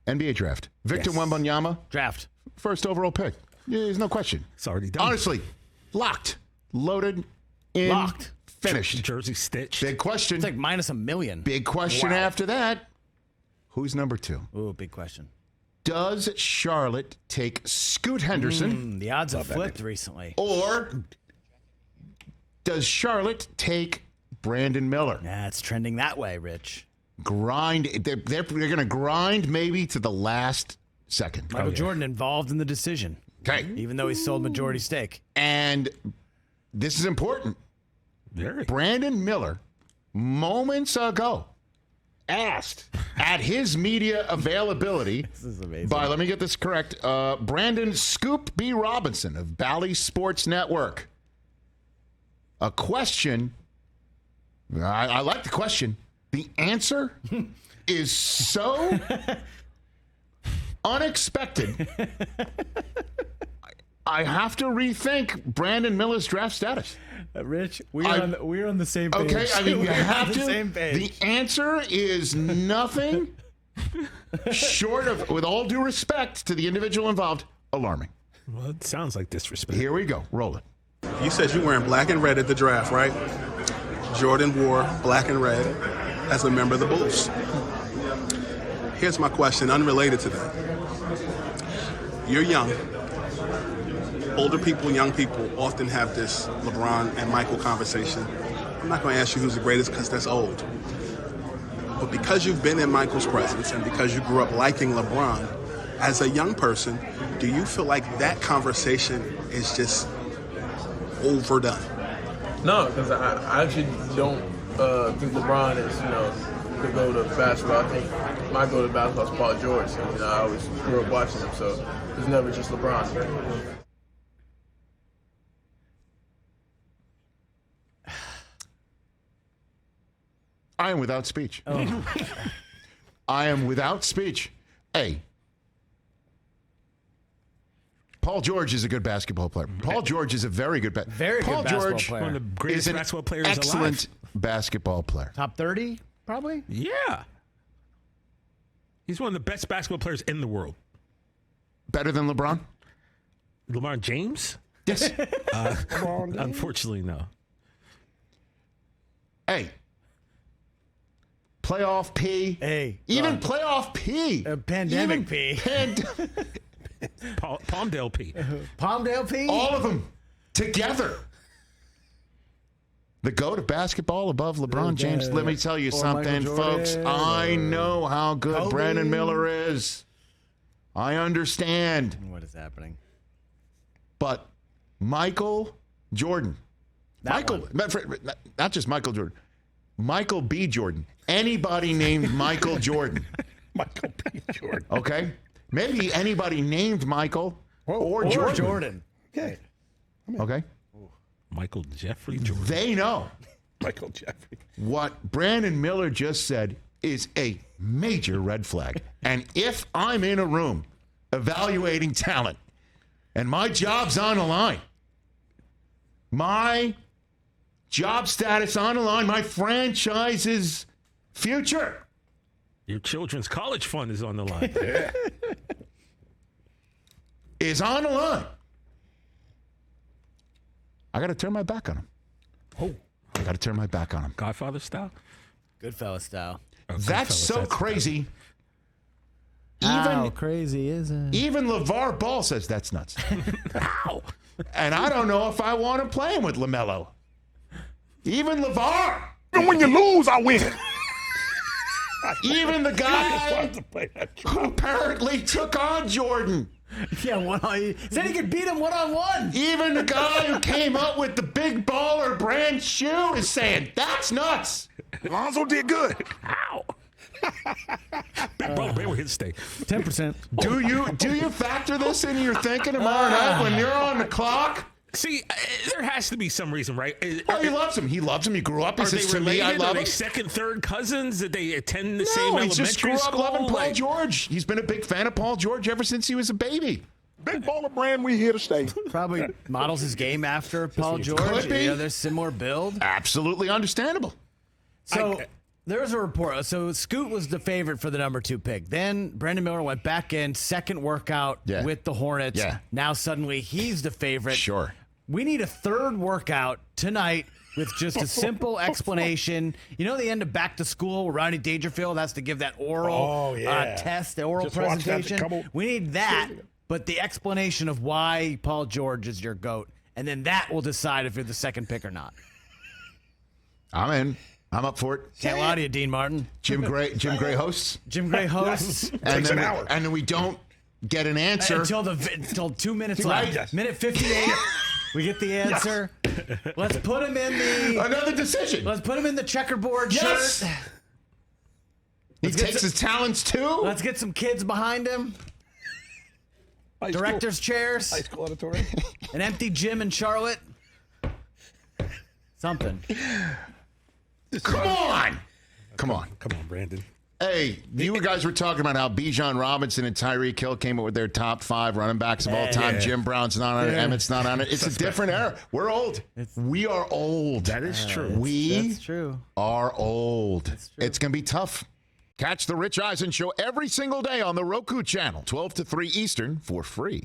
NBA draft. Victor Wembanyama. Draft. First overall pick. There's no question. It's already done. Honestly, locked, loaded, in, Locked. finished. Jersey stitched. Big question. It's like minus $1 million. Big question after that. Who's number 2? Ooh, big question. Does Charlotte take Scoot Henderson? The odds have flipped recently. Or does Charlotte take Brandon Miller? Yeah, it's trending that way, Rich. Grind. They're going to grind maybe to the last second. Michael Jordan involved in the decision. Okay. Even though he sold majority stake. And this is important. Very. Brandon Miller, moments ago, asked at his media availability This is amazing. by, let me get this correct, Brandon Scoop B. Robinson of Bally Sports Network. A question. I like the question. The answer is so unexpected. I have to rethink Brandon Miller's draft status. Rich, we're on the same page. Okay, I mean, you We're have on the to. same page. The answer is nothing short of, with all due respect to the individual involved, alarming. Well, it sounds like disrespect. Here we go. Roll it. You said you were wearing black and red at the draft, right? Jordan wore black and red as a member of the Bulls. Here's my question, unrelated to that. You're young. Older people, young people often have this LeBron and Michael conversation. I'm not going to ask you who's the greatest because that's old. But because you've been in Michael's presence and because you grew up liking LeBron, as a young person, do you feel like that conversation is just overdone? No, because I actually don't think LeBron is, the go to basketball. I think my go to basketball is Paul George. And, I always grew up watching him, so it's never just LeBron. I am without speech. I am without speech. Hey, Paul George is a good basketball player. Paul George is a very good Paul George George One of the greatest is an basketball players excellent alive. basketball player. Top 30, probably? Yeah. He's one of the best basketball players in the world. Better than LeBron? LeBron James? Yes. Unfortunately, no. Hey. Playoff P. Hey. Even playoff P. Pandemic Even P. Palmdale P. Palmdale P? All of them together. The GOAT of basketball above LeBron James. Let me tell you something, folks. I know how good Kobe. Brandon Miller is. I understand. What is happening? But Michael Jordan. Not just Michael Jordan. Michael B. Jordan. Anybody named Michael Jordan. Michael B. Jordan. Okay? Maybe anybody named Michael or Jordan. Okay. Okay? Michael Jeffrey Jordan. They know Michael Jeffrey. what Brandon Miller just said is a major red flag. And if I'm in a room evaluating talent and my job's on the line, my job status on the line, my franchise's future. Your children's college fund is on the line. Is on the line. I got to turn my back on him. Oh. I got to turn my back on him. Godfather style? Goodfellas style. That's so crazy. How crazy is it? Even LeVar Ball says that's nuts. Ow. And I don't know if I want to play him with LaMelo. Even LeVar. And when you lose, I win. Even the guy who apparently took on Jordan. Yeah, said he could beat him one-on-one. Even the guy who came up with the big baller brand shoe is saying, that's nuts. Lonzo did good. Ow. Big baller brand with his stay. 10%. Do you factor this into your thinking tomorrow night when you're on the clock? See, there has to be some reason, right? Oh, he loves him. He loves him. He grew up. He Are they says to me, related? I love Are they him. second, third cousins? Did they attend the same No, he elementary just grew up school? loving Paul George. He's been a big fan of Paul George ever since he was a baby. Big baller brand, we here to stay. Probably models his game after Paul George. Could be. They're similar build. Absolutely understandable. So There's a report. So Scoot was the favorite for the number 2 pick. Then Brandon Miller went back in, second workout with the Hornets. Yeah. Now suddenly he's the favorite. Sure. We need a third workout tonight with just a simple explanation. You know the end of Back to School where Rodney Dangerfield has to give that oral test, the oral Just watch that presentation? We need that, but the explanation of why Paul George is your GOAT. And then that will decide if you're the second pick or not. I'm in. I'm up for it. Can't lie to you, Dean Martin. Jim Gray hosts. Jim Gray hosts. And then we don't get an answer Until 2 minutes Right. left. Yes. Minute 58. We get the answer. Let's put him in the. another decision. Let's put him in the checkerboard Yes. shirt. He takes his talents too. Let's get some kids behind him. Director's chairs. High school auditorium. An empty gym in Charlotte. Something. Come on. Come on, Brandon. Hey, you guys were talking about how Bijan Robinson and Tyreek Hill came up with their top 5 running backs of all time. Yeah. Jim Brown's not on it. Emmett's not on it. It's a different era. We're old. We are old. That is true. We That's true. are old. It's going to be tough. Catch the Rich Eisen Show every single day on the Roku channel, 12 to 3 Eastern, for free.